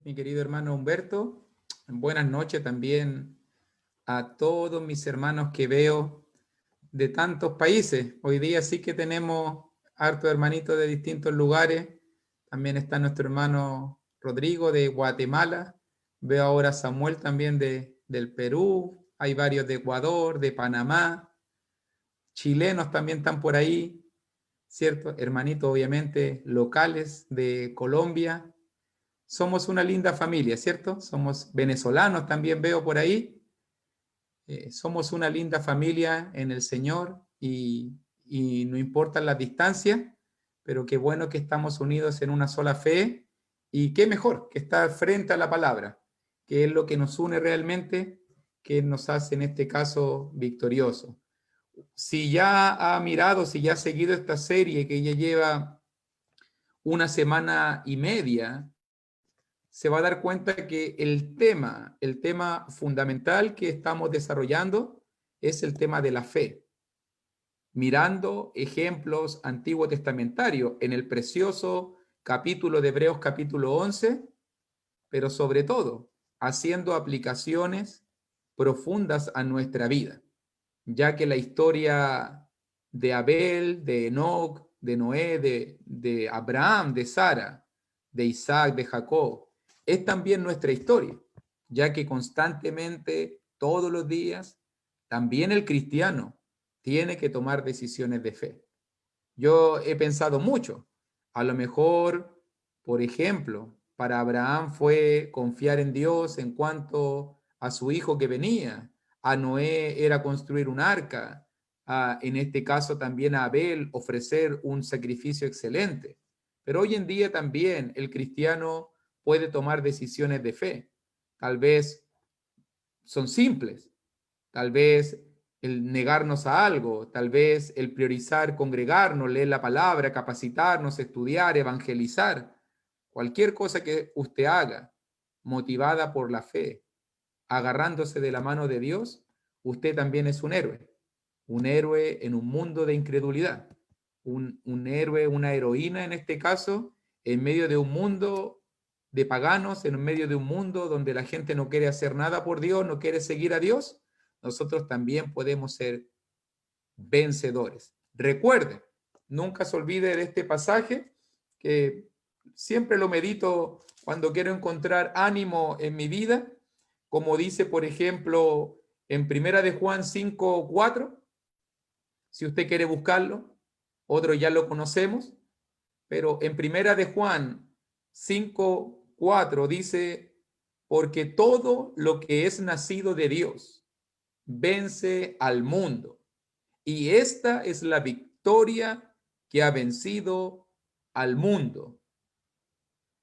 mi querido hermano Humberto. Buenas noches también a todos mis hermanos que veo de tantos países. Hoy día sí que tenemos hartos hermanitos de distintos lugares. También está nuestro hermano Rodrigo de Guatemala. Veo ahora a Samuel también del Perú. Hay varios de Ecuador, de Panamá. Chilenos también están por ahí, ¿cierto? Hermanitos obviamente locales de Colombia. Somos una linda familia, ¿cierto? Somos venezolanos, también veo por ahí. Somos una linda familia en el Señor y no importan las distancias, pero qué bueno que estamos unidos en una sola fe y qué mejor que estar frente a la palabra, que es lo que nos une realmente, que nos hace en este caso victoriosos. Si ya ha mirado, si ya ha seguido esta serie que ya lleva una semana y media, se va a dar cuenta que el tema fundamental que estamos desarrollando es el tema de la fe, mirando ejemplos antiguo testamentarios en el precioso capítulo de Hebreos capítulo 11, pero sobre todo haciendo aplicaciones profundas a nuestra vida, ya que la historia de Abel, de Enoc, de Noé, de Abraham, de Sara, de Isaac, de Jacob, es también nuestra historia, ya que constantemente, todos los días, también el cristiano tiene que tomar decisiones de fe. Yo he pensado mucho, a lo mejor, por ejemplo, para Abraham fue confiar en Dios en cuanto a su hijo que venía, a Noé era construir un arca, en este caso también a Abel ofrecer un sacrificio excelente. Pero hoy en día también el cristiano puede tomar decisiones de fe. Tal vez son simples, tal vez el negarnos a algo, tal vez el priorizar congregarnos, leer la palabra, capacitarnos, estudiar, evangelizar, cualquier cosa que usted haga motivada por la fe, agarrándose de la mano de Dios, usted también es un héroe en un mundo de incredulidad, un héroe, una heroína en este caso, en medio de un mundo de paganos, en medio de un mundo donde la gente no quiere hacer nada por Dios, no quiere seguir a Dios. Nosotros también podemos ser vencedores. Recuerde, nunca se olvide de este pasaje, que siempre lo medito cuando quiero encontrar ánimo en mi vida, como dice, por ejemplo, en Primera de Juan 5:4, si usted quiere buscarlo, otros ya lo conocemos, pero en Primera de Juan 5:4 dice, porque todo lo que es nacido de Dios vence al mundo. Y esta es la victoria que ha vencido al mundo,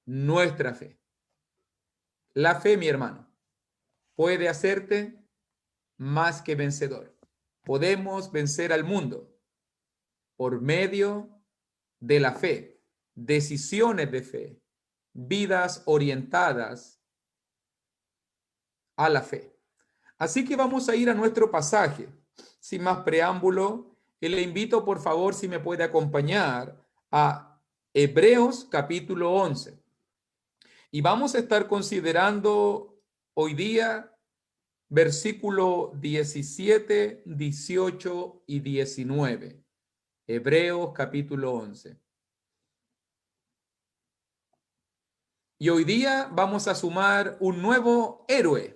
nuestra fe. La fe, mi hermano, puede hacerte más que vencedor. Podemos vencer al mundo por medio de la fe, decisiones de fe, vidas orientadas a la fe. Así que vamos a ir a nuestro pasaje. Sin más preámbulo, le invito por favor si me puede acompañar a Hebreos capítulo 11. Y vamos a estar considerando hoy día versículo 17, 18 y 19. Hebreos capítulo 11. Y hoy día vamos a sumar un nuevo héroe.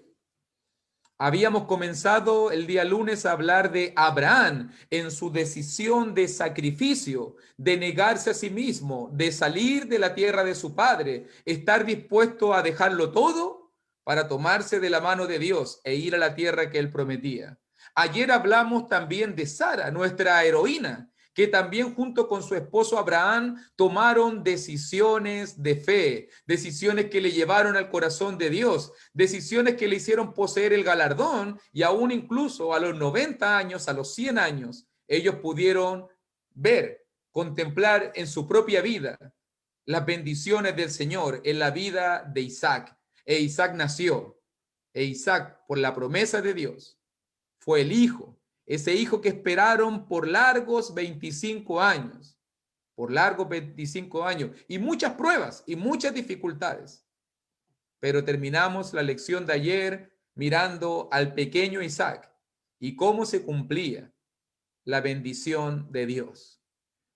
Habíamos comenzado el día lunes a hablar de Abraham en su decisión de sacrificio, de negarse a sí mismo, de salir de la tierra de su padre, estar dispuesto a dejarlo todo para tomarse de la mano de Dios e ir a la tierra que él prometía. Ayer hablamos también de Sara, nuestra heroína, que también junto con su esposo Abraham tomaron decisiones de fe, decisiones que le llevaron al corazón de Dios, decisiones que le hicieron poseer el galardón y aún incluso a los 90 años, a los 100 años, ellos pudieron ver, contemplar en su propia vida las bendiciones del Señor en la vida de Isaac. E Isaac nació, e Isaac, por la promesa de Dios, fue el hijo, ese hijo que esperaron por largos 25 años, y muchas pruebas y muchas dificultades. Pero terminamos la lección de ayer mirando al pequeño Isaac y cómo se cumplía la bendición de Dios.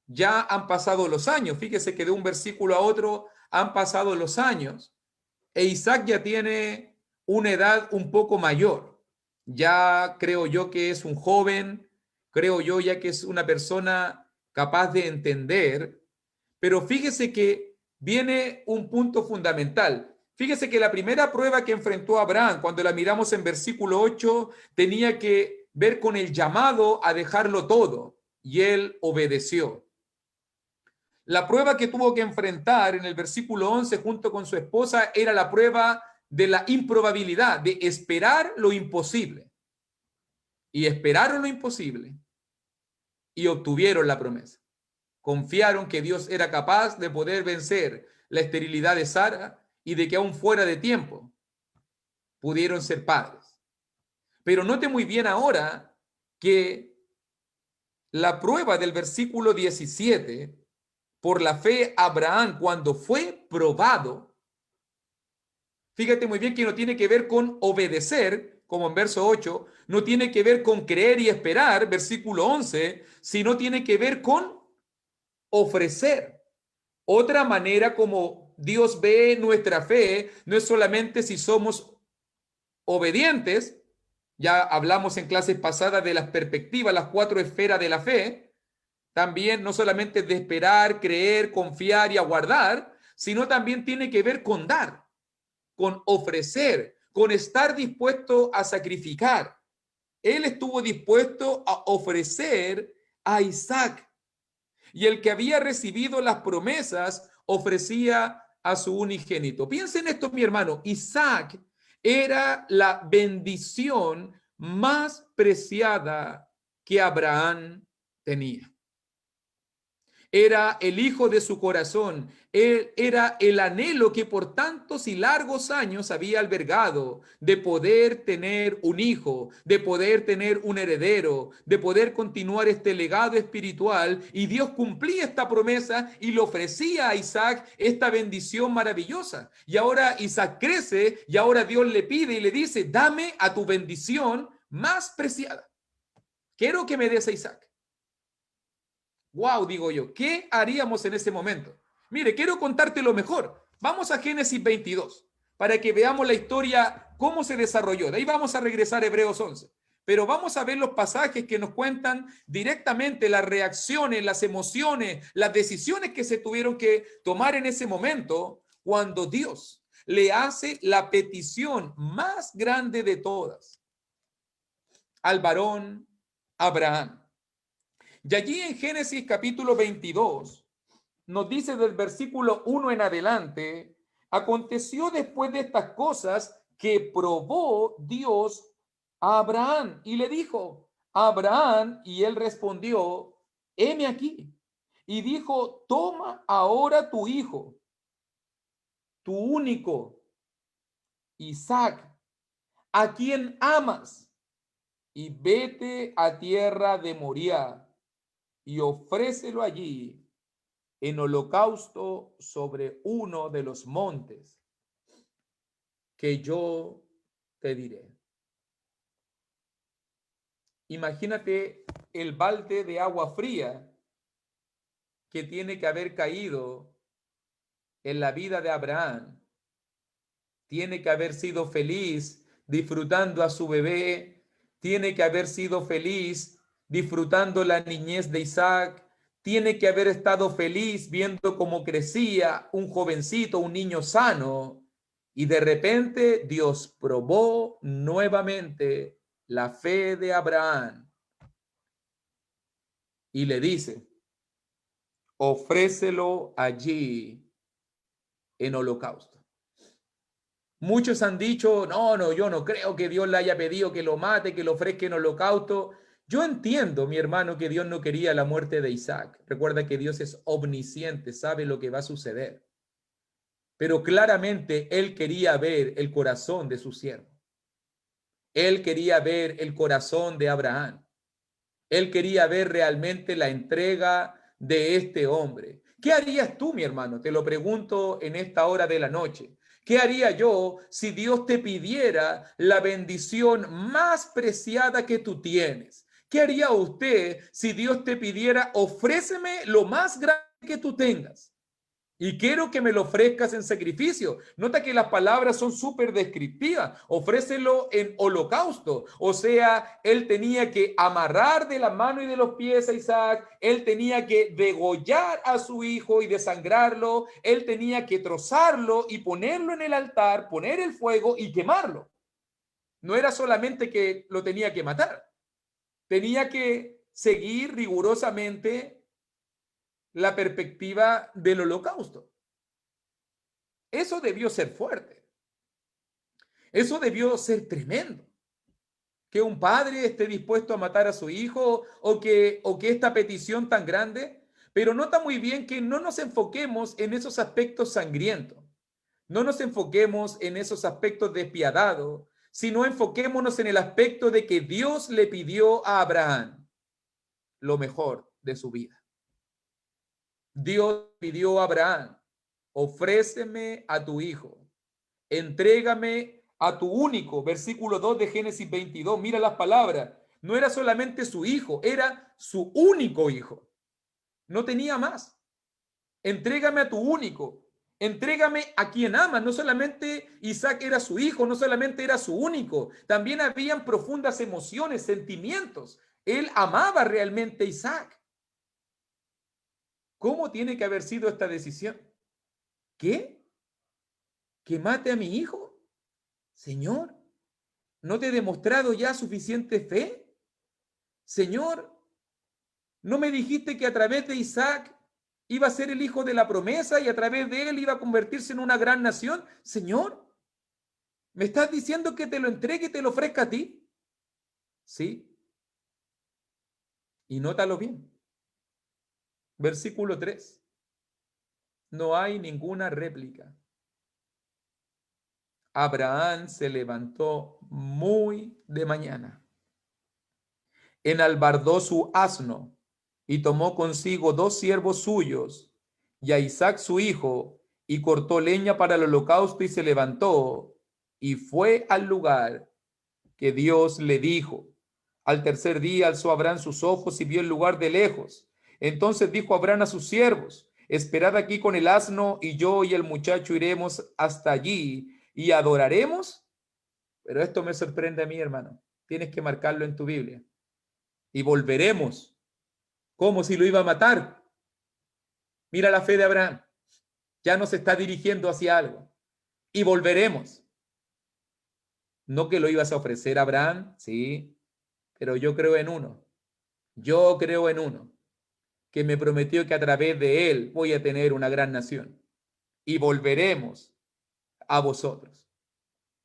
Ya han pasado los años, fíjese que de un versículo a otro han pasado los años e Isaac ya tiene una edad un poco mayor. Ya creo yo que es un joven, creo yo ya que es una persona capaz de entender, pero fíjese que viene un punto fundamental. Fíjese que la primera prueba que enfrentó Abraham, cuando la miramos en versículo 8, tenía que ver con el llamado a dejarlo todo, y él obedeció. La prueba que tuvo que enfrentar en el versículo 11 junto con su esposa era la prueba de la improbabilidad, de esperar lo imposible. Y esperaron lo imposible y obtuvieron la promesa. Confiaron que Dios era capaz de poder vencer la esterilidad de Sara y de que aún fuera de tiempo pudieron ser padres. Pero note muy bien ahora que la prueba del versículo 17, por la fe Abraham, cuando fue probado, fíjate muy bien que no tiene que ver con obedecer, como en verso 8, no tiene que ver con creer y esperar, versículo 11, sino tiene que ver con ofrecer. Otra manera como Dios ve nuestra fe no es solamente si somos obedientes, ya hablamos en clases pasadas de las perspectivas, las 4 esferas de la fe, también no solamente de esperar, creer, confiar y aguardar, sino también tiene que ver con dar, con ofrecer, con estar dispuesto a sacrificar. Él estuvo dispuesto a ofrecer a Isaac. Y el que había recibido las promesas ofrecía a su unigénito. Piensen esto, mi hermano. Isaac era la bendición más preciada que Abraham tenía. Era el hijo de su corazón, él era el anhelo que por tantos y largos años había albergado de poder tener un hijo, de poder tener un heredero, de poder continuar este legado espiritual, y Dios cumplía esta promesa y le ofrecía a Isaac esta bendición maravillosa. Y ahora Isaac crece y ahora Dios le pide y le dice: dame a tu bendición más preciada. Quiero que me des a Isaac. Wow, digo yo, ¿qué haríamos en ese momento? Mire, quiero contarte lo mejor. Vamos a Génesis 22 para que veamos la historia, cómo se desarrolló. De ahí vamos a regresar a Hebreos 11. Pero vamos a ver los pasajes que nos cuentan directamente las reacciones, las emociones, las decisiones que se tuvieron que tomar en ese momento cuando Dios le hace la petición más grande de todas al varón Abraham. Y allí en Génesis capítulo 22 nos dice del versículo 1 en adelante: aconteció después de estas cosas que probó Dios a Abraham y le dijo: Abraham, y él respondió: heme aquí. Y dijo: toma ahora tu hijo, tu único, Isaac, a quien amas, y vete a tierra de Moriah y ofrécelo allí en holocausto sobre uno de los montes que yo te diré. Imagínate el balde de agua fría que tiene que haber caído en la vida de Abraham. Tiene que haber sido feliz disfrutando a su bebé, tiene que haber sido feliz disfrutando la niñez de Isaac, tiene que haber estado feliz viendo cómo crecía un jovencito, un niño sano, y de repente Dios probó nuevamente la fe de Abraham y le dice: ofrécelo allí en holocausto. Muchos han dicho: no, yo no creo que Dios le haya pedido que lo mate, que lo ofrezca en holocausto. Yo entiendo, mi hermano, que Dios no quería la muerte de Isaac. Recuerda que Dios es omnisciente, sabe lo que va a suceder. Pero claramente Él quería ver el corazón de su siervo. Él quería ver el corazón de Abraham. Él quería ver realmente la entrega de este hombre. ¿Qué harías tú, mi hermano? Te lo pregunto en esta hora de la noche. ¿Qué haría yo si Dios te pidiera la bendición más preciada que tú tienes? ¿Qué haría usted si Dios te pidiera, ofréceme lo más grande que tú tengas? Y quiero que me lo ofrezcas en sacrificio. Nota que las palabras son súper descriptivas. Ofrécelo en holocausto. O sea, él tenía que amarrar de la mano y de los pies a Isaac. Él tenía que degollar a su hijo y desangrarlo. Él tenía que trozarlo y ponerlo en el altar, poner el fuego y quemarlo. No era solamente que lo tenía que matar. Tenía que seguir rigurosamente la perspectiva del holocausto. Eso debió ser fuerte. Eso debió ser tremendo. Que un padre esté dispuesto a matar a su hijo o que esta petición tan grande. Pero nota muy bien que no nos enfoquemos en esos aspectos sangrientos. No nos enfoquemos en esos aspectos despiadados, sino enfoquémonos en el aspecto de que Dios le pidió a Abraham lo mejor de su vida. Dios pidió a Abraham, ofréceme a tu hijo, entrégame a tu único, versículo 2 de Génesis 22, mira las palabras, no era solamente su hijo, era su único hijo, no tenía más. Entrégame a tu único, entrégame a quien ama. No solamente Isaac era su hijo, no solamente era su único, también habían profundas emociones, sentimientos. Él amaba realmente a Isaac. ¿Cómo tiene que haber sido esta decisión? ¿Qué? ¿Que mate a mi hijo? Señor, ¿no te he demostrado ya suficiente fe? Señor, ¿no me dijiste que a través de Isaac iba a ser el hijo de la promesa y a través de él iba a convertirse en una gran nación? Señor, ¿me estás diciendo que te lo entregue y te lo ofrezca a ti? Sí. Y nótalo bien. Versículo 3. No hay ninguna réplica. Abraham se levantó muy de mañana, enalbardó su asno y tomó consigo 2 siervos suyos y a Isaac su hijo, y cortó leña para el holocausto y se levantó y fue al lugar que Dios le dijo. Al tercer día alzó Abraham sus ojos y vio el lugar de lejos. Entonces dijo Abraham a sus siervos: esperad aquí con el asno, y yo y el muchacho iremos hasta allí y adoraremos. Pero esto me sorprende a mí, hermano. Tienes que marcarlo en tu Biblia. Y volveremos, como si lo iba a matar. Mira la fe de Abraham. Ya no se está dirigiendo hacia algo. Y volveremos. No que lo ibas a ofrecer a Abraham, sí, pero yo creo en uno. Yo creo en uno que me prometió que a través de él voy a tener una gran nación. Y volveremos a vosotros.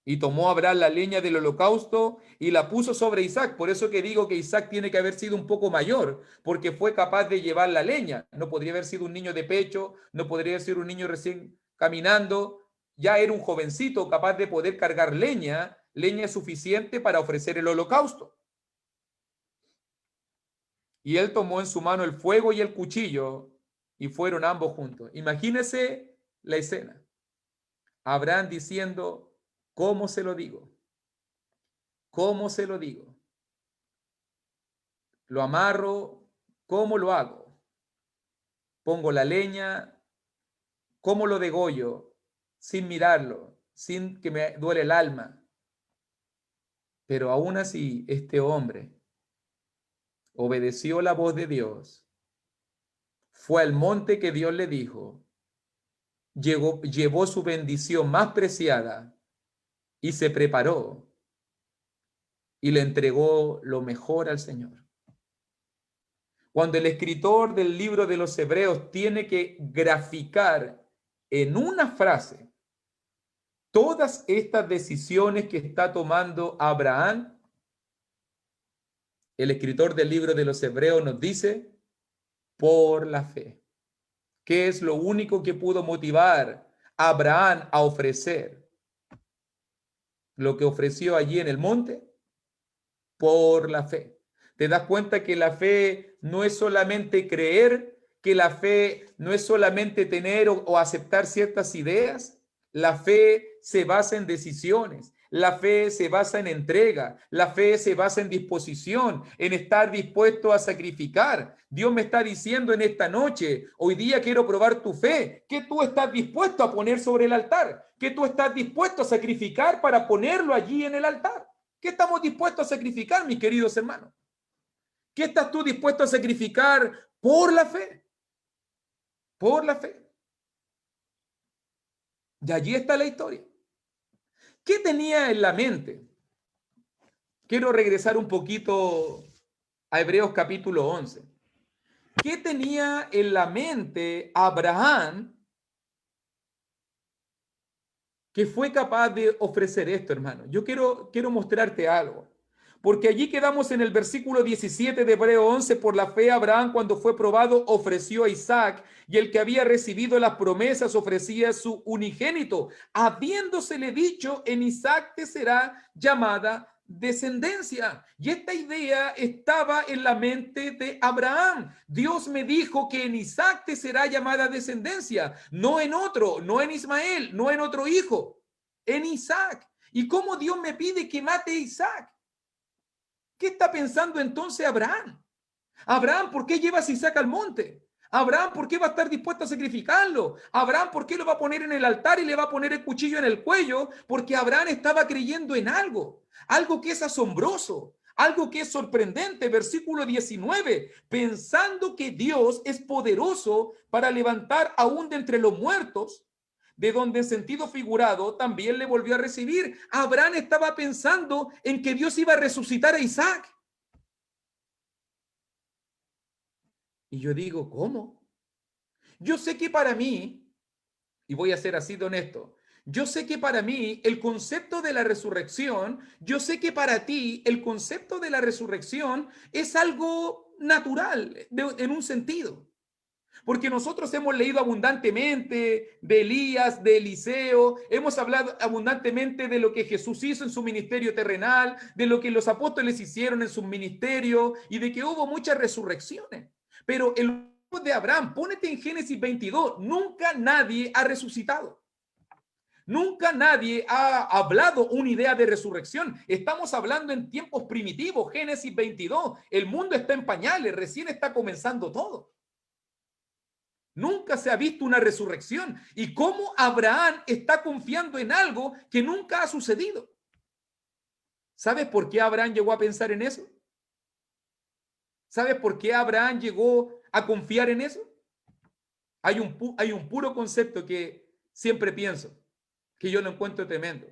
Y tomó Abraham la leña del holocausto y la puso sobre Isaac. Por eso que digo que Isaac tiene que haber sido un poco mayor, porque fue capaz de llevar la leña. No podría haber sido un niño de pecho, no podría ser un niño recién caminando. Ya era un jovencito capaz de poder cargar leña, leña suficiente para ofrecer el holocausto. Y él tomó en su mano el fuego y el cuchillo y fueron ambos juntos. Imagínese la escena. Abraham diciendo: ¿cómo se lo digo? ¿Cómo se lo digo? Lo amarro, ¿cómo lo hago? Pongo la leña, ¿cómo lo degollo? Sin mirarlo, sin que me duele el alma. Pero aún así, este hombre obedeció la voz de Dios, fue al monte que Dios le dijo, llevó su bendición más preciada y se preparó y le entregó lo mejor al Señor. Cuando el escritor del libro de los Hebreos tiene que graficar en una frase todas estas decisiones que está tomando Abraham, el escritor del libro de los Hebreos nos dice: por la fe. ¿Qué es lo único que pudo motivar a Abraham a ofrecer lo que ofreció allí en el monte? Por la fe. ¿Te das cuenta que la fe no es solamente creer, que la fe no es solamente tener o aceptar ciertas ideas? La fe se basa en decisiones. La fe se basa en entrega. La fe se basa en disposición, en estar dispuesto a sacrificar. Dios me está diciendo en esta noche, hoy día quiero probar tu fe. ¿Qué tú estás dispuesto a poner sobre el altar? ¿Qué tú estás dispuesto a sacrificar para ponerlo allí en el altar? ¿Qué estamos dispuestos a sacrificar, mis queridos hermanos? ¿Qué estás tú dispuesto a sacrificar por la fe? Por la fe. Y allí está la historia. ¿Qué tenía en la mente? Quiero regresar un poquito a Hebreos capítulo 11. ¿Qué tenía en la mente Abraham que fue capaz de ofrecer esto, hermano? Yo quiero mostrarte algo. Porque allí quedamos en el versículo 17 de Hebreo 11, por la fe Abraham cuando fue probado ofreció a Isaac, y el que había recibido las promesas ofrecía su unigénito, habiéndosele dicho, en Isaac te será llamada descendencia. Y esta idea estaba en la mente de Abraham. Dios me dijo que en Isaac te será llamada descendencia, no en otro, no en Ismael, no en otro hijo, en Isaac. ¿Y cómo Dios me pide que mate a Isaac? ¿Qué está pensando entonces Abraham? Abraham, ¿por qué llevas a Isaac al monte? Abraham, ¿por qué va a estar dispuesto a sacrificarlo? Abraham, ¿por qué lo va a poner en el altar y le va a poner el cuchillo en el cuello? Porque Abraham estaba creyendo en algo, algo que es asombroso, algo que es sorprendente. Versículo 19, pensando que Dios es poderoso para levantar aún de entre los muertos, de donde en sentido figurado también le volvió a recibir. Abraham estaba pensando en que Dios iba a resucitar a Isaac. Y yo digo, ¿cómo? Yo sé que para mí, y voy a ser así de honesto, yo sé que para mí el concepto de la resurrección, yo sé que para ti el concepto de la resurrección es algo natural en un sentido. Porque nosotros hemos leído abundantemente de Elías, de Eliseo, hemos hablado abundantemente de lo que Jesús hizo en su ministerio terrenal, de lo que los apóstoles hicieron en su ministerio y de que hubo muchas resurrecciones. Pero el de Abraham, pónete en Génesis 22, nunca nadie ha resucitado. Nunca nadie ha hablado una idea de resurrección. Estamos hablando en tiempos primitivos, Génesis 22. El mundo está en pañales, recién está comenzando todo. Nunca se ha visto una resurrección. ¿Y cómo Abraham está confiando en algo que nunca ha sucedido? ¿Sabes por qué Abraham llegó a pensar en eso? ¿Sabes por qué Abraham llegó a confiar en eso? Hay un puro concepto que siempre pienso, que yo lo encuentro tremendo.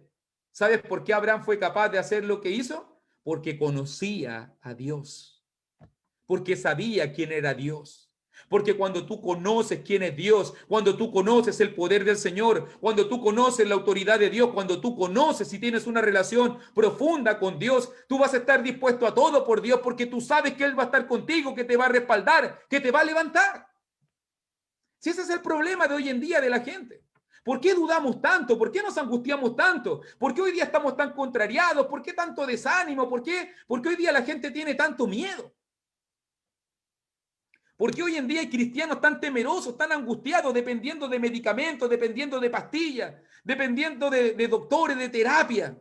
¿Sabes por qué Abraham fue capaz de hacer lo que hizo? Porque conocía a Dios, porque sabía quién era Dios. Porque cuando tú conoces quién es Dios, cuando tú conoces el poder del Señor, cuando tú conoces la autoridad de Dios, cuando tú conoces y tienes una relación profunda con Dios, tú vas a estar dispuesto a todo por Dios porque tú sabes que Él va a estar contigo, que te va a respaldar, que te va a levantar. Si ese es el problema de hoy en día de la gente. ¿Por qué dudamos tanto? ¿Por qué nos angustiamos tanto? ¿Por qué hoy día estamos tan contrariados? ¿Por qué tanto desánimo? ¿Por qué hoy día la gente tiene tanto miedo? ¿Por qué hoy en día hay cristianos tan temerosos, tan angustiados, dependiendo de medicamentos, dependiendo de pastillas, dependiendo de doctores, de terapia?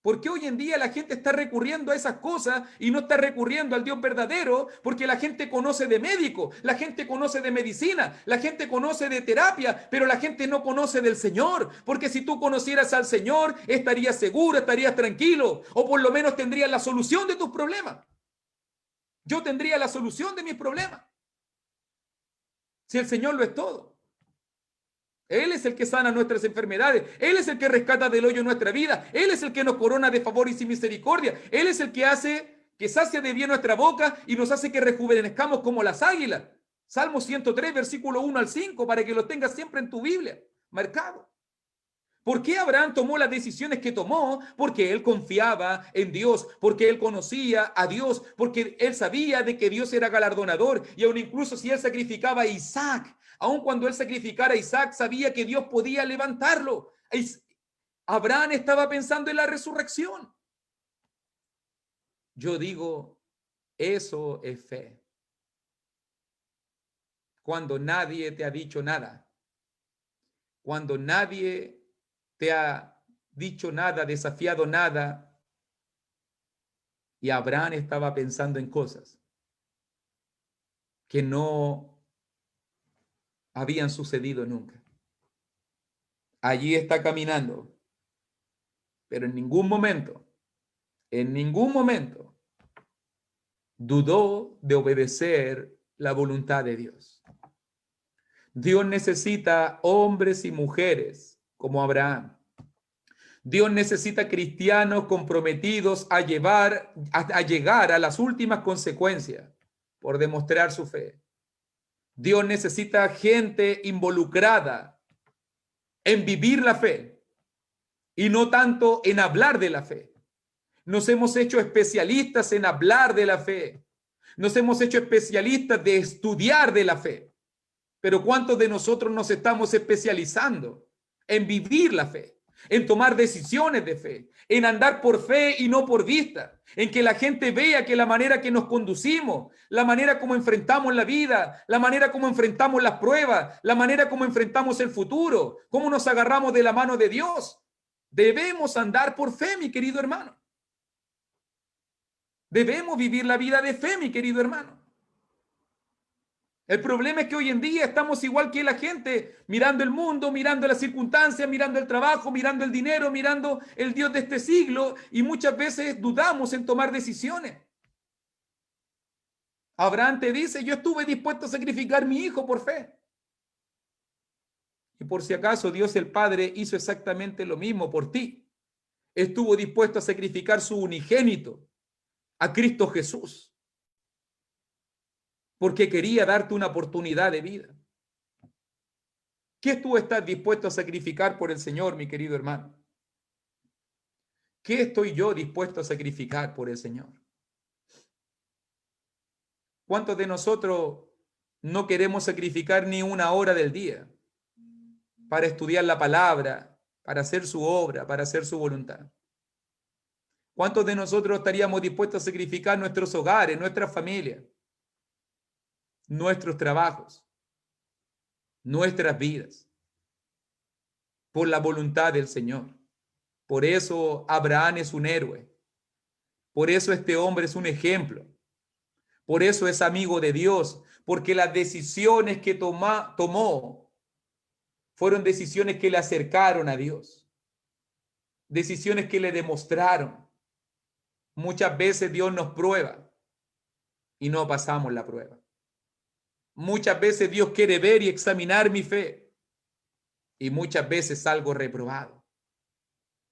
¿Por qué hoy en día la gente está recurriendo a esas cosas y no está recurriendo al Dios verdadero? Porque la gente conoce de médico, la gente conoce de medicina, la gente conoce de terapia, pero la gente no conoce del Señor. Porque si tú conocieras al Señor, estarías seguro, estarías tranquilo, o por lo menos tendrías la solución de tus problemas. Yo tendría la solución de mis problemas. Si el Señor lo es todo. Él es el que sana nuestras enfermedades. Él es el que rescata del hoyo nuestra vida. Él es el que nos corona de favor y sin misericordia. Él es el que hace que sacia de bien nuestra boca y nos hace que rejuvenezcamos como las águilas. Salmo 103, versículo 1 al 5, para que lo tengas siempre en tu Biblia, marcado. ¿Por qué Abraham tomó las decisiones que tomó? Porque él confiaba en Dios, porque él conocía a Dios, porque él sabía de que Dios era galardonador. Y aún incluso si él sacrificaba a Isaac, aun cuando él sacrificara a Isaac, sabía que Dios podía levantarlo. Abraham estaba pensando en la resurrección. Yo digo, eso es fe. Cuando nadie te ha dicho nada. cuando nadie te ha dicho nada, desafiado nada, y Abraham estaba pensando en cosas que no habían sucedido nunca. Allí está caminando, pero en ningún momento dudó de obedecer la voluntad de Dios. Dios necesita hombres y mujeres como Abraham. Dios necesita cristianos comprometidos a llegar a las últimas consecuencias por demostrar su fe. Dios necesita gente involucrada en vivir la fe y no tanto en hablar de la fe. Nos hemos hecho especialistas en hablar de la fe. Nos hemos hecho especialistas de estudiar de la fe. Pero ¿cuántos de nosotros nos estamos especializando en vivir la fe, en tomar decisiones de fe, en andar por fe y no por vista, en que la gente vea que la manera que nos conducimos, la manera como enfrentamos la vida, la manera como enfrentamos las pruebas, la manera como enfrentamos el futuro, cómo nos agarramos de la mano de Dios? Debemos andar por fe, mi querido hermano. Debemos vivir la vida de fe, mi querido hermano. El problema es que hoy en día estamos igual que la gente, mirando el mundo, mirando las circunstancias, mirando el trabajo, mirando el dinero, mirando el Dios de este siglo, y muchas veces dudamos en tomar decisiones. Abraham te dice, yo estuve dispuesto a sacrificar a mi hijo por fe. Y por si acaso Dios el Padre hizo exactamente lo mismo por ti. Estuvo dispuesto a sacrificar su unigénito, a Cristo Jesús, porque quería darte una oportunidad de vida. ¿Qué tú estás dispuesto a sacrificar por el Señor, mi querido hermano? ¿Qué estoy yo dispuesto a sacrificar por el Señor? ¿Cuántos de nosotros no queremos sacrificar ni una hora del día para estudiar la palabra, para hacer su obra, para hacer su voluntad? ¿Cuántos de nosotros estaríamos dispuestos a sacrificar nuestros hogares, nuestras familias, nuestros trabajos, nuestras vidas, por la voluntad del Señor? Por eso Abraham es un héroe. Por eso este hombre es un ejemplo. Por eso es amigo de Dios, porque las decisiones que tomó fueron decisiones que le acercaron a Dios, decisiones que le demostraron. Muchas veces Dios nos prueba y no pasamos la prueba. Muchas veces Dios quiere ver y examinar mi fe y muchas veces salgo reprobado.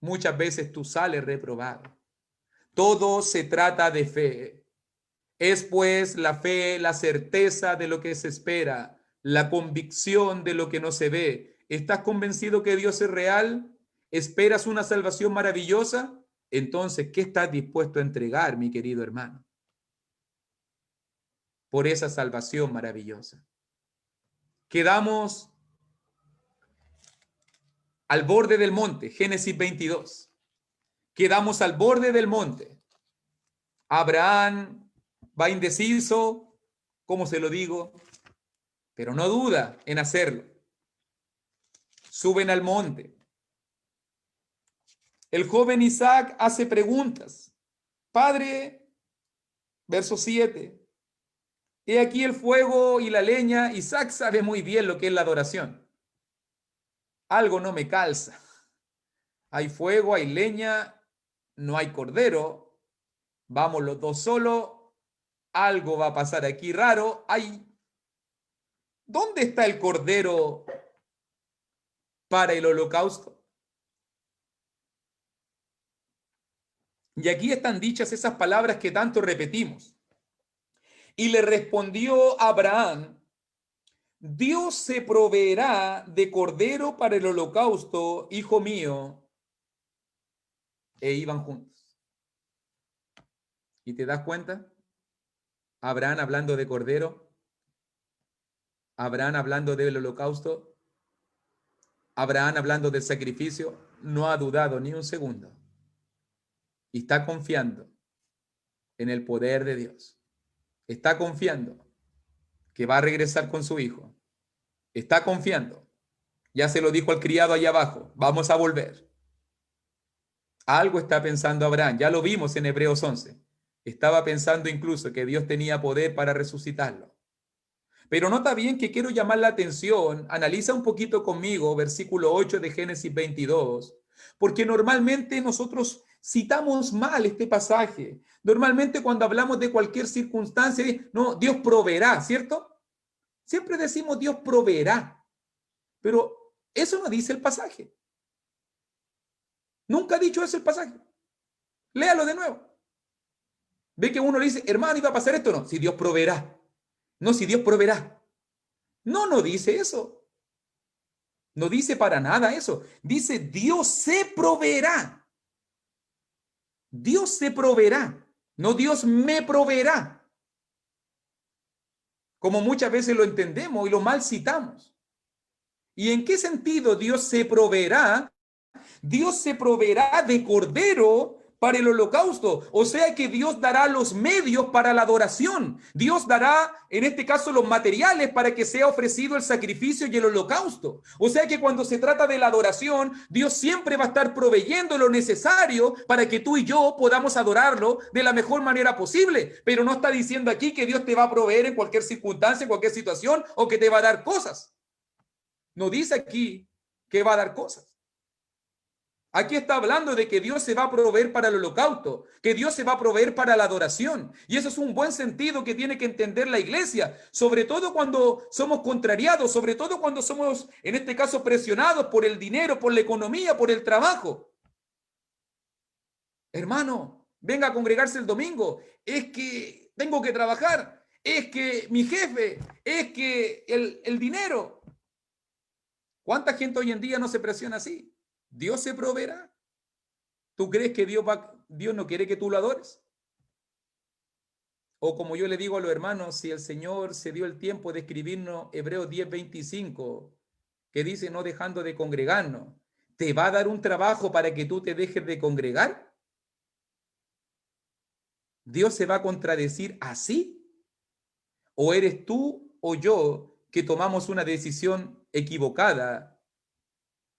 Muchas veces tú sales reprobado. Todo se trata de fe. Es pues la fe, la certeza de lo que se espera, la convicción de lo que no se ve. ¿Estás convencido que Dios es real? ¿Esperas una salvación maravillosa? Entonces, ¿qué estás dispuesto a entregar, mi querido hermano, por esa salvación maravillosa? Quedamos al borde del monte, Génesis 22. Quedamos al borde del monte. Abraham va indeciso, ¿cómo se lo digo? Pero no duda en hacerlo. Suben al monte. El joven Isaac hace preguntas. Padre, verso 7. He aquí el fuego y la leña. Isaac sabe muy bien lo que es la adoración. Algo no me calza. Hay fuego, hay leña, no hay cordero. Vamos los dos solos. Algo va a pasar aquí raro. ¿Dónde está el cordero para el holocausto? Y aquí están dichas esas palabras que tanto repetimos. Y le respondió Abraham: Dios se proveerá de cordero para el holocausto, hijo mío. E iban juntos. ¿Y te das cuenta? Abraham hablando de cordero, Abraham hablando del holocausto, Abraham hablando del sacrificio, no ha dudado ni un segundo. Y está confiando en el poder de Dios. Está confiando que va a regresar con su hijo. Está confiando Ya se lo dijo al criado allá abajo, vamos a volver. Algo está pensando Abraham, ya lo vimos en Hebreos 11. Estaba pensando incluso que Dios tenía poder para resucitarlo. Pero nota bien que quiero llamar la atención, analiza un poquito conmigo versículo 8 de Génesis 22, porque normalmente nosotros citamos mal este pasaje. Normalmente cuando hablamos de cualquier circunstancia, no, Dios proveerá, ¿cierto? Siempre decimos Dios proveerá, pero eso no dice el pasaje. Nunca ha dicho eso el pasaje. Léalo de nuevo. Ve que uno le dice, hermano, iba a pasar esto. No, si Dios proveerá. No, si Dios proveerá. No, no dice eso. No dice para nada eso. Dice, Dios se proveerá. Dios se proveerá. No, Dios me proveerá. Como muchas veces lo entendemos y lo mal citamos. ¿Y en qué sentido Dios se proveerá? Dios se proveerá de cordero para el holocausto. O sea que Dios dará los medios para la adoración. Dios dará, en este caso, los materiales para que sea ofrecido el sacrificio y el holocausto. O sea que cuando se trata de la adoración, Dios siempre va a estar proveyendo lo necesario para que tú y yo podamos adorarlo de la mejor manera posible. Pero no está diciendo aquí que Dios te va a proveer en cualquier circunstancia, en cualquier situación, o que te va a dar cosas. No dice aquí que va a dar cosas. Aquí está hablando de que Dios se va a proveer para el holocausto, que Dios se va a proveer para la adoración. Y eso es un buen sentido que tiene que entender la iglesia, sobre todo cuando somos contrariados, sobre todo cuando somos, en este caso, presionados por el dinero, por la economía, por el trabajo. Hermano, venga a congregarse el domingo. Es que tengo que trabajar. Es que mi jefe, es que el dinero. ¿Cuánta gente hoy en día no se presiona así? Dios se proveerá. ¿Tú crees que Dios no quiere que tú lo adores? O como yo le digo a los hermanos, si el Señor se dio el tiempo de escribirnos Hebreos 10:25, que dice no dejando de congregarnos, ¿te va a dar un trabajo para que tú te dejes de congregar? ¿Dios se va a contradecir así? ¿O eres tú o yo que tomamos una decisión equivocada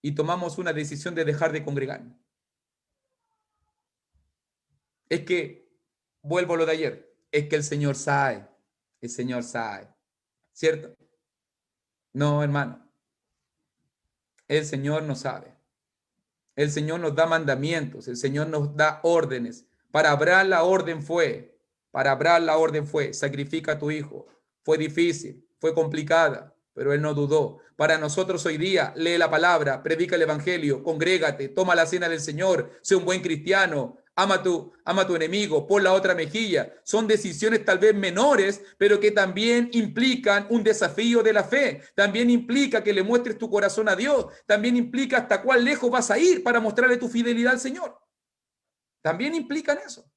y tomamos una decisión de dejar de congregarnos? Es que, vuelvo a lo de ayer, es que el Señor sabe, ¿cierto? No, hermano, el Señor no sabe. El Señor nos da mandamientos, el Señor nos da órdenes. Para Abraham la orden fue, sacrifica a tu hijo. Fue difícil, fue complicada, pero él no dudó. Para nosotros hoy día, lee la palabra, predica el evangelio, congrégate, toma la cena del Señor, sé un buen cristiano, ama a tu enemigo, pon la otra mejilla. Son decisiones tal vez menores, pero que también implican un desafío de la fe. También implica que le muestres tu corazón a Dios. También implica hasta cuán lejos vas a ir para mostrarle tu fidelidad al Señor. También implican eso.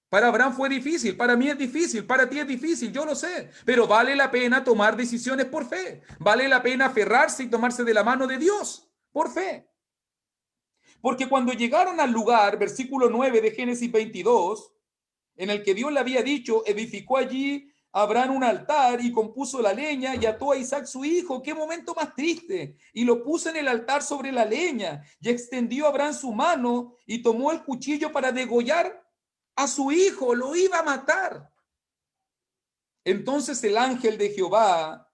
Para Abraham fue difícil, para mí es difícil, para ti es difícil, yo lo sé, pero vale la pena tomar decisiones por fe, vale la pena aferrarse y tomarse de la mano de Dios por fe. Porque cuando llegaron al lugar, versículo 9 de Génesis 22, en el que Dios le había dicho, edificó allí Abraham un altar y compuso la leña y ató a Isaac su hijo. Qué momento más triste. Y lo puso en el altar sobre la leña y extendió Abraham su mano y tomó el cuchillo para degollar a su hijo, lo iba a matar. Entonces el ángel de Jehová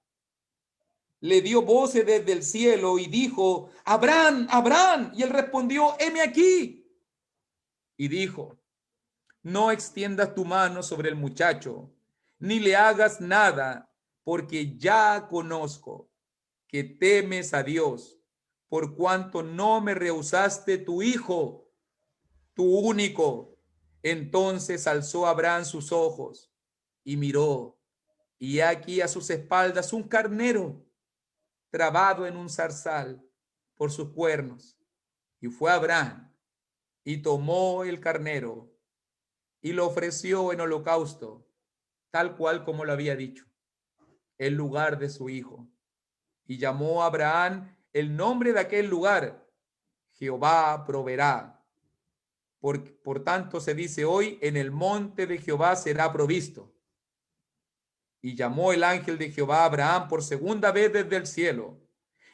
le dio voces desde el cielo y dijo, Abraham, Abraham. Y él respondió, heme aquí. Y dijo, no extiendas tu mano sobre el muchacho, ni le hagas nada, porque ya conozco que temes a Dios, por cuanto no me rehusaste tu hijo, tu único. Entonces alzó Abraham sus ojos y miró, y aquí a sus espaldas un carnero trabado en un zarzal por sus cuernos. Y fue Abraham y tomó el carnero y lo ofreció en holocausto, tal cual como lo había dicho, en lugar de su hijo. Y llamó a Abraham el nombre de aquel lugar, Jehová proveerá. Por tanto se dice hoy, en el monte de Jehová será provisto. Y llamó el ángel de Jehová a Abraham por segunda vez desde el cielo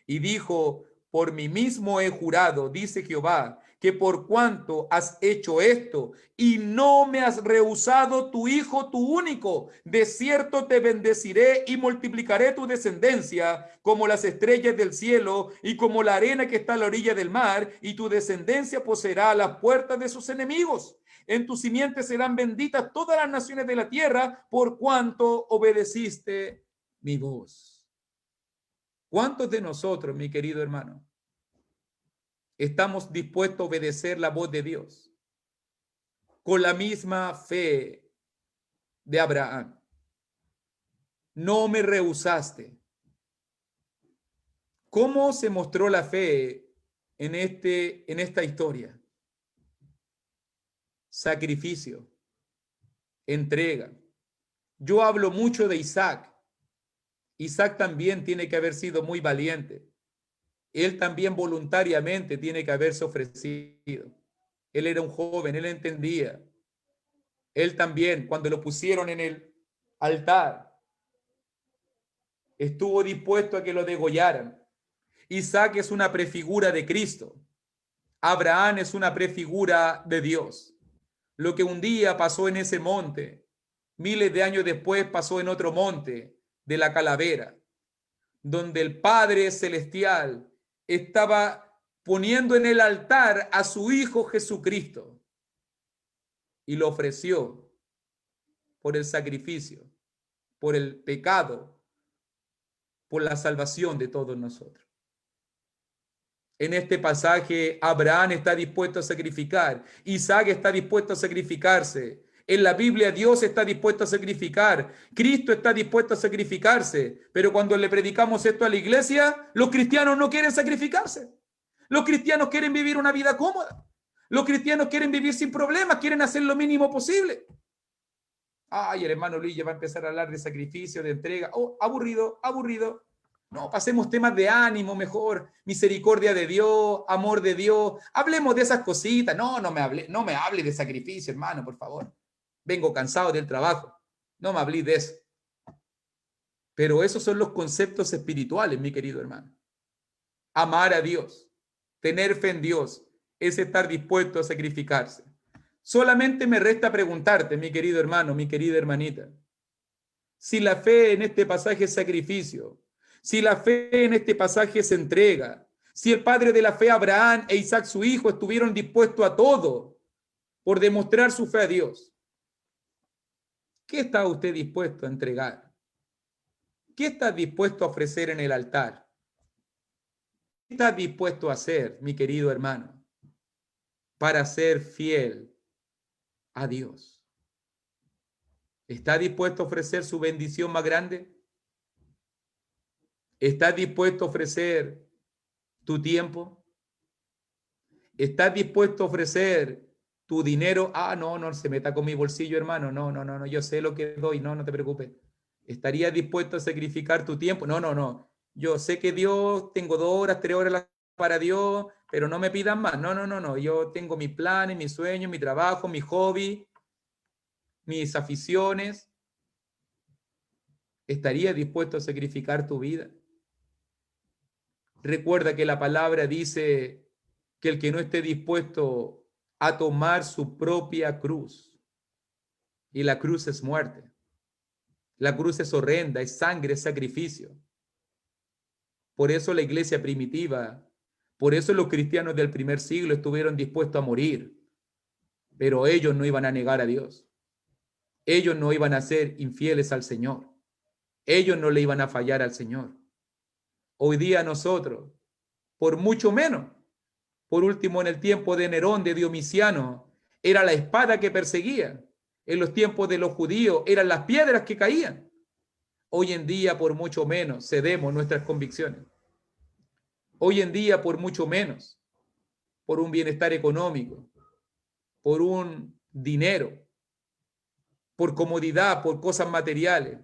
y dijo: por mí mismo he jurado, dice Jehová, que por cuanto has hecho esto y no me has rehusado tu hijo, tu único, de cierto te bendeciré y multiplicaré tu descendencia como las estrellas del cielo y como la arena que está a la orilla del mar, y tu descendencia poseerá las puertas de sus enemigos. En tu simiente serán benditas todas las naciones de la tierra, por cuanto obedeciste mi voz. ¿Cuántos de nosotros, mi querido hermano, estamos dispuestos a obedecer la voz de Dios con la misma fe de Abraham? No me rehusaste. ¿Cómo se mostró la fe en esta historia? Sacrificio, entrega. Yo hablo mucho de Isaac. Isaac también tiene que haber sido muy valiente. Él también voluntariamente tiene que haberse ofrecido. Él era un joven, él entendía. Él también, cuando lo pusieron en el altar, estuvo dispuesto a que lo degollaran. Isaac es una prefigura de Cristo. Abraham es una prefigura de Dios. Lo que un día pasó en ese monte, miles de años después pasó en otro monte de la Calavera, donde el Padre Celestial estaba poniendo en el altar a su Hijo Jesucristo y lo ofreció por el sacrificio, por el pecado, por la salvación de todos nosotros. En este pasaje, Abraham está dispuesto a sacrificar, Isaac está dispuesto a sacrificarse. En la Biblia, Dios está dispuesto a sacrificar, Cristo está dispuesto a sacrificarse, pero cuando le predicamos esto a la iglesia, los cristianos no quieren sacrificarse. Los cristianos quieren vivir una vida cómoda. Los cristianos quieren vivir sin problemas, quieren hacer lo mínimo posible. Ay, el hermano Luis ya va a empezar a hablar de sacrificio, de entrega. Oh, aburrido, aburrido. No, pasemos temas de ánimo mejor, misericordia de Dios, amor de Dios. Hablemos de esas cositas. No me hable de sacrificio, hermano, por favor. Vengo cansado del trabajo. No me hablé de eso. Pero esos son los conceptos espirituales, mi querido hermano. Amar a Dios, tener fe en Dios, es estar dispuesto a sacrificarse. Solamente me resta preguntarte, mi querido hermano, mi querida hermanita, si la fe en este pasaje es sacrificio, si la fe en este pasaje es entrega, si el padre de la fe, Abraham, e Isaac, su hijo, estuvieron dispuestos a todo por demostrar su fe a Dios, ¿qué está usted dispuesto a entregar? ¿Qué está dispuesto a ofrecer en el altar? ¿Qué está dispuesto a hacer, mi querido hermano, para ser fiel a Dios? ¿Está dispuesto a ofrecer su bendición más grande? ¿Estás dispuesto a ofrecer tu tiempo? ¿Estás dispuesto a ofrecer tu dinero? Ah, no se meta con mi bolsillo, hermano. No, yo sé lo que doy. No te preocupes. ¿Estarías dispuesto a sacrificar tu tiempo? No. Yo sé que Dios, tengo 2 horas, 3 horas para Dios, pero no me pidan más. No. Yo tengo mis planes, mis sueños, mi trabajo, mi hobby, mis aficiones. ¿Estarías dispuesto a sacrificar tu vida? Recuerda que la palabra dice que el que no esté dispuesto a tomar su propia cruz, y la cruz es muerte, la cruz es horrenda, es sangre, es sacrificio. Por eso la iglesia primitiva, por eso los cristianos del primer siglo estuvieron dispuestos a morir, pero ellos no iban a negar a Dios. Ellos no iban a ser infieles al Señor. Ellos no le iban a fallar al Señor. Hoy día nosotros, por mucho menos, por último, en el tiempo de Nerón, de Domiciano, era la espada que perseguía. En los tiempos de los judíos eran las piedras que caían. Hoy en día, por mucho menos, cedemos nuestras convicciones. Hoy en día, por mucho menos, por un bienestar económico, por un dinero, por comodidad, por cosas materiales,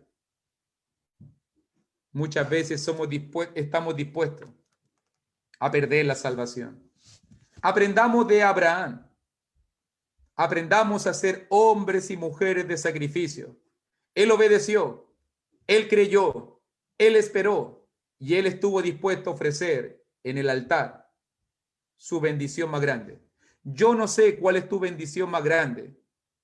muchas veces estamos dispuestos a perder la salvación. Aprendamos de Abraham. Aprendamos a ser hombres y mujeres de sacrificio. Él obedeció. Él creyó, él esperó y él estuvo dispuesto a ofrecer en el altar su bendición más grande. Yo no sé cuál es tu bendición más grande.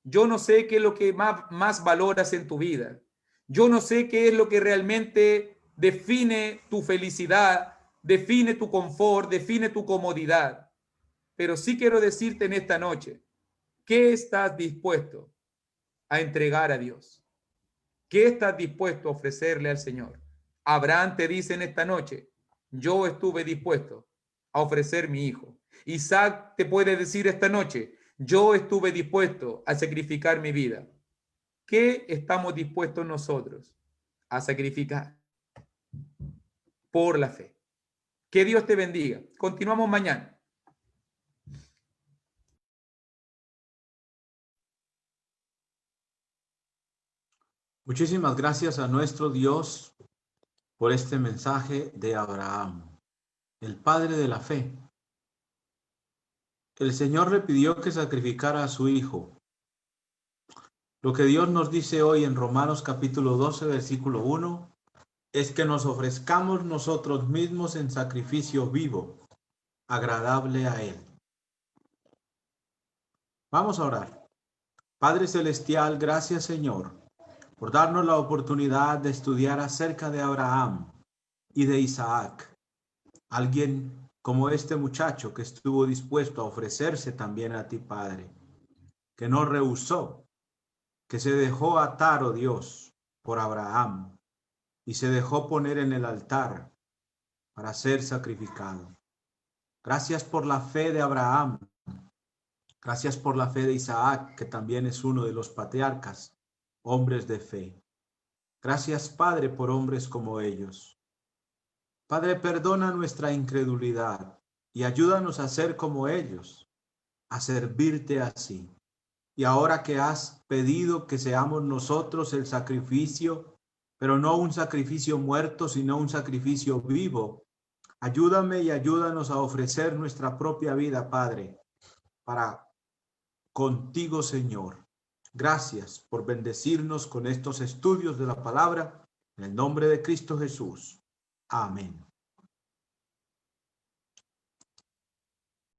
Yo no sé qué es lo que más valoras en tu vida. Yo no sé qué es lo que realmente define tu felicidad, define tu confort, define tu comodidad. Pero sí quiero decirte en esta noche, ¿qué estás dispuesto a entregar a Dios? ¿Qué estás dispuesto a ofrecerle al Señor? Abraham te dice en esta noche, yo estuve dispuesto a ofrecer mi hijo. Isaac te puede decir esta noche, yo estuve dispuesto a sacrificar mi vida. ¿Qué estamos dispuestos nosotros a sacrificar por la fe? Que Dios te bendiga. Continuamos mañana. Muchísimas gracias a nuestro Dios por este mensaje de Abraham, el padre de la fe. El Señor le pidió que sacrificara a su hijo. Lo que Dios nos dice hoy en Romanos capítulo 12, versículo 1, es que nos ofrezcamos nosotros mismos en sacrificio vivo, agradable a Él. Vamos a orar. Padre Celestial, gracias Señor, por darnos la oportunidad de estudiar acerca de Abraham y de Isaac. Alguien como este muchacho que estuvo dispuesto a ofrecerse también a ti, Padre, que no rehusó, que se dejó atar, oh Dios, por Abraham y se dejó poner en el altar para ser sacrificado. Gracias por la fe de Abraham. Gracias por la fe de Isaac, que también es uno de los patriarcas, hombres de fe. Gracias, Padre, por hombres como ellos. Padre, perdona nuestra incredulidad y ayúdanos a ser como ellos, a servirte así. Y ahora que has pedido que seamos nosotros el sacrificio, pero no un sacrificio muerto, sino un sacrificio vivo, ayúdame y ayúdanos a ofrecer nuestra propia vida, Padre, para contigo, Señor. Gracias por bendecirnos con estos estudios de la palabra, en el nombre de Cristo Jesús. Amén.